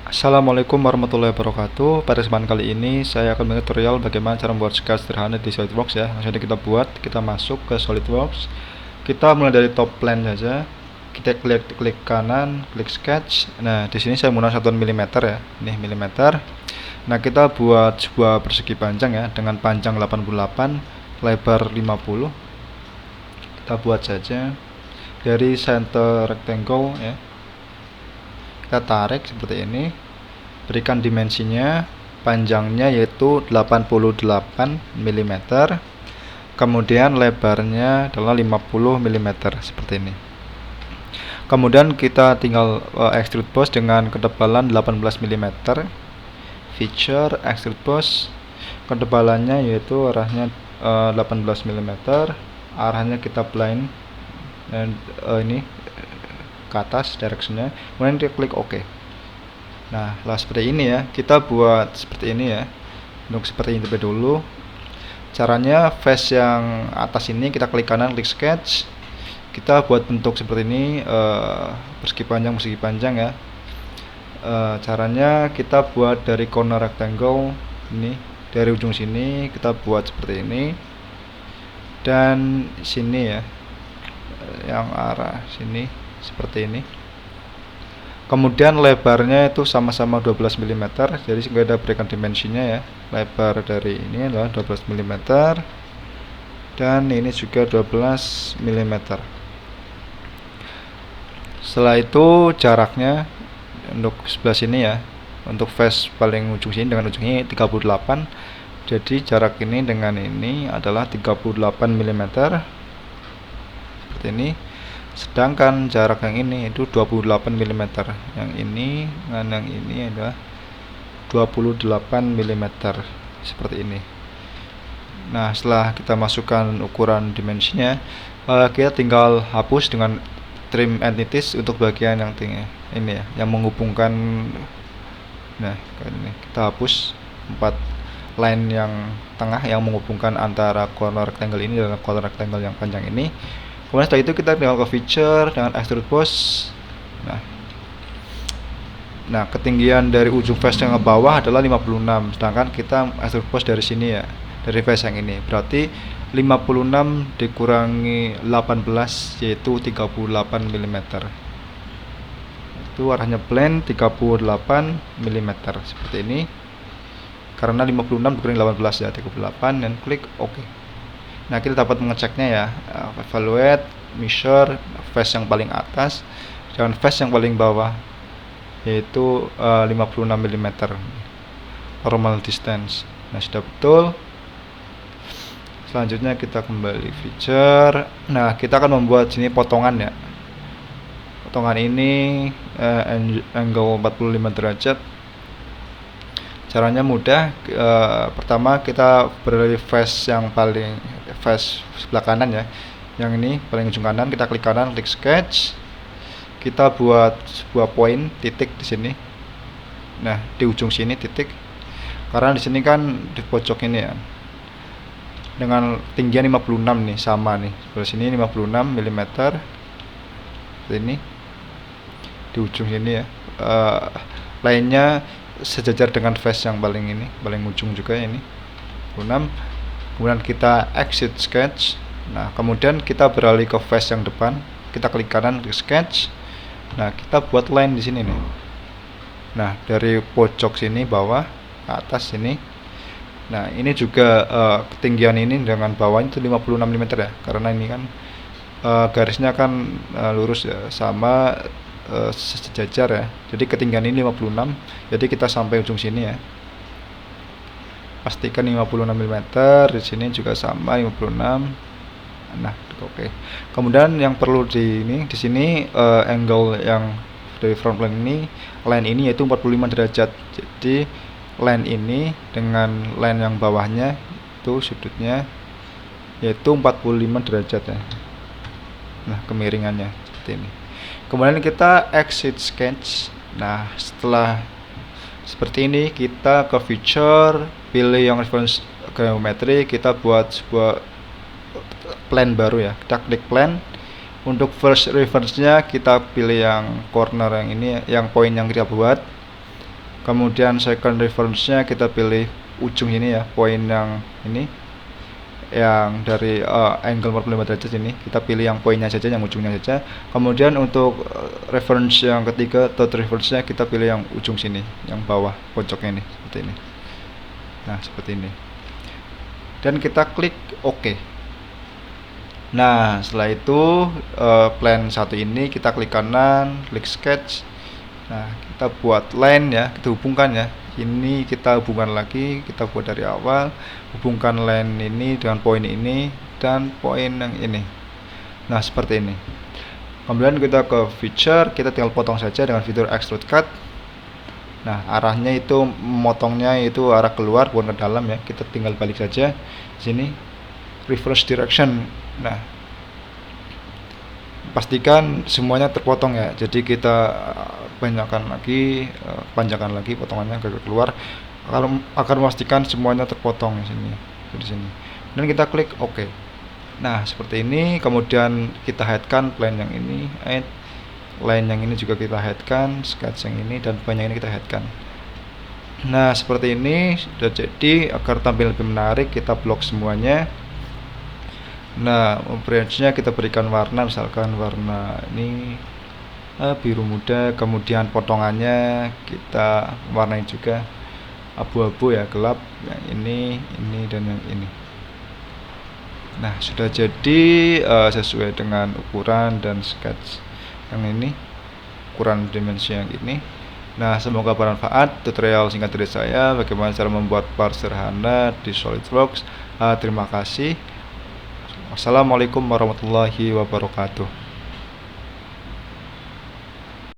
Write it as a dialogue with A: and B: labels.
A: Assalamualaikum warahmatullahi wabarakatuh. Pada kesempatan kali ini saya akan membuat tutorial bagaimana cara membuat sketch sederhana di SolidWorks ya. Langsung saja kita buat, kita masuk ke SolidWorks. Kita mulai dari top plan saja. Kita klik kanan, klik sketch. Nah, di sini saya menggunakan satuan milimeter ya. Ini milimeter. Nah, kita buat sebuah persegi panjang ya dengan panjang 88, lebar 50. Kita buat saja dari center rectangle ya. Kita tarik seperti ini, berikan dimensinya, panjangnya yaitu 88 mm, kemudian lebarnya adalah 50 mm seperti ini. Kemudian kita tinggal extrude boss dengan ketebalan 18 mm, feature extrude boss, ketebalannya yaitu arahnya 18 mm, arahnya kita blind dan ini ke atas directionnya, kemudian kita klik OK. Nah, lah seperti ini ya, kita buat seperti ini ya. Untuk seperti ini terlebih dulu. Caranya face yang atas ini kita klik kanan, klik sketch. Kita buat bentuk seperti ini, persegi panjang ya. Caranya kita buat dari corner rectangle ini, dari ujung sini kita buat seperti ini, dan sini ya, yang arah sini seperti ini. Kemudian lebarnya itu sama-sama 12 mm, jadi sudah ada berikan dimensinya ya. Lebar dari ini adalah 12 mm dan ini juga 12 mm. Setelah itu jaraknya untuk sebelah sini ya, untuk face paling ujung sini dengan ujung ini 38, jadi jarak ini dengan ini adalah 38 mm seperti ini. Sedangkan jarak yang ini itu 28 mm, yang ini dengan yang ini adalah 28 mm seperti ini. Nah, setelah kita masukkan ukuran dimensinya, kita tinggal hapus dengan trim entities untuk bagian yang tinggi ini ya, yang menghubungkan. Nah, ini kita hapus 4 line yang tengah yang menghubungkan antara corner rectangle ini dengan corner rectangle yang panjang ini. Kemudian setelah itu kita tinggal ke feature dengan extrude boss. Nah, ketinggian dari ujung face yang ke bawah adalah 56, sedangkan kita extrude boss dari sini ya, dari face yang ini. Berarti 56 dikurangi 18 yaitu 38 mm. Itu arahnya blend 38 mm seperti ini. Karena 56 dikurangi 18 ya, 38, dan klik OK. Nah, kita dapat mengeceknya ya, evaluate, measure face yang paling atas dan face yang paling bawah, yaitu 56 mm normal distance. Nah, sudah betul. Selanjutnya kita kembali feature. Nah, kita akan membuat sini potongan ya. Potongan ini angle 45 derajat. Caranya mudah. Pertama kita beri face yang paling face sebelah kanan ya, yang ini paling ujung kanan. Kita klik kanan, klik sketch. Kita buat sebuah poin titik di sini. Nah, di ujung sini titik, karena di sini kan di pojok ini ya, dengan tinggian 56 nih, sama nih sebelah sini 56 mm ini di ujung sini ya. Lainnya sejajar dengan face yang paling ini, paling ujung juga ini 6. Kemudian kita exit sketch. Nah, kemudian kita beralih ke face yang depan. Kita klik kanan, klik sketch. Nah, kita buat line di sini nih. Nah, dari pojok sini bawah ke atas sini. Nah, ini juga ketinggian ini dengan bawahnya itu 56 mm ya, karena ini kan garisnya kan lurus ya, sama sejajar ya. Jadi ketinggian ini 56, jadi kita sampai ujung sini ya. Pastikan 56 mm, di sini juga sama 56. Nah, oke. Kemudian yang perlu di sini angle yang dari front plane ini, line ini yaitu 45 derajat. Jadi line ini dengan line yang bawahnya itu sudutnya yaitu 45 derajat ya. Nah, kemiringannya seperti ini. Kemudian kita exit sketch. Nah, setelah seperti ini kita ke feature, pilih yang reference geometry, kita buat sebuah plan baru ya. Kita klik plan. Untuk first reference nya kita pilih yang corner yang ini, yang poin yang kita buat. Kemudian second reference-nya kita pilih ujung ini ya, poin yang ini, yang dari angle 45 derajat ini, kita pilih yang poinnya saja, yang ujungnya saja. Kemudian untuk reference yang ketiga, third reference-nya kita pilih yang ujung sini, yang bawah pojoknya ini, seperti ini. Nah, seperti ini. Dan kita klik OK. Nah, setelah itu plan satu ini kita klik kanan, klik sketch. Nah, kita buat line ya, kita hubungkan ya. Ini kita hubungkan lagi, kita buat dari awal, hubungkan line ini dengan poin ini dan poin yang ini. Nah, seperti ini. Kemudian kita ke feature, kita tinggal potong saja dengan fitur extrude cut. Nah, arahnya itu motongnya itu arah keluar bukan ke dalam ya. Kita tinggal balik saja sini, reverse direction. Nah, pastikan semuanya terpotong ya. Jadi kita panjangkan lagi potongannya ke keluar agar memastikan semuanya terpotong di sini. Dan kita klik OK. Nah, seperti ini. Kemudian kita headkan plan yang ini, line yang ini juga kita headkan, sketch yang ini dan plan yang ini kita headkan. Nah, seperti ini sudah jadi. Agar tampil lebih menarik, kita blok semuanya. Nah, branch-nya kita berikan warna, misalkan warna ini biru muda. Kemudian potongannya kita warnai juga abu-abu ya, gelap. Yang ini dan yang ini. Nah, sudah jadi sesuai dengan ukuran dan sketch yang ini, ukuran dimensi yang ini. Nah, semoga bermanfaat tutorial singkat dari saya bagaimana cara membuat bar sederhana di SolidWorks. Terima kasih. Wassalamualaikum warahmatullahi wabarakatuh.